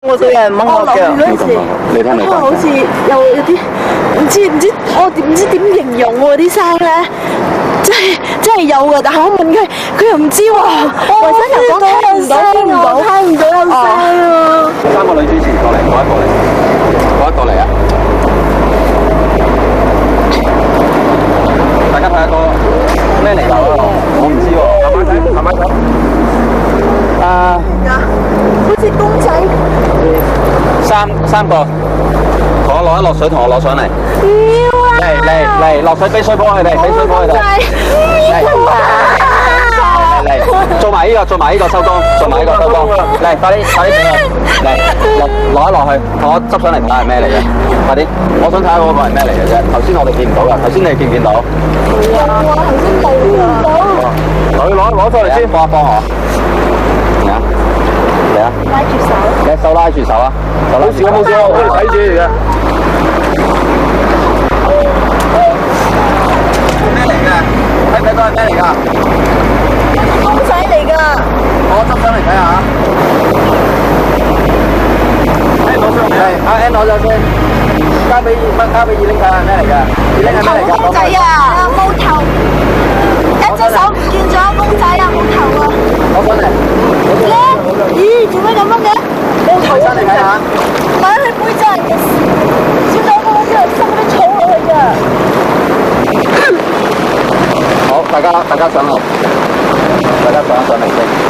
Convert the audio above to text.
我對人掹我腳，嗰陣時，你聽你講。好似有啲唔知我唔知點形容喎啲聲咧，真係有㗎，但係我問佢，佢又唔知喎。衞生又講聽唔到有聲啊！三個女主持過嚟，過一個嚟啊！大家睇下個咩嚟㗎？我唔知喎，慢慢睇。好似公仔。三個，同我攞一落水，同我攞上嚟。嚟，落水俾水波佢哋，俾水波佢哋。嚟，做埋呢個收工，嚟，快啲俾我，嚟，攞一落去，同我執上嚟睇下係咩嚟嘅，快啲，我想睇下嗰個係咩嚟嘅啫，頭先我哋見唔到㗎，頭先你見唔見到？有啊，頭先冇見到。攞出嚟先，幫我。嚟啊！拉住手。你手拉住手啊！冇事，我哋睇住嚟嘅。咩嚟嘅？睇唔睇到係咩嚟㗎？公仔嚟㗎。我執上嚟睇下。攞上嚟。阿 N 攞咗先，交俾二玲睇下係咩嚟㗎？二玲係咩嚟㗎？公仔啊，冇頭，一隻手唔見咗，公仔啊冇頭啊。攞上嚟。咦，做咩咁樣嘅？冇頭上嚟睇下。擺喺背脊嘅事，小豆腐之後塞啲草落去㗎。好，大家上嚟，大家上嚟先。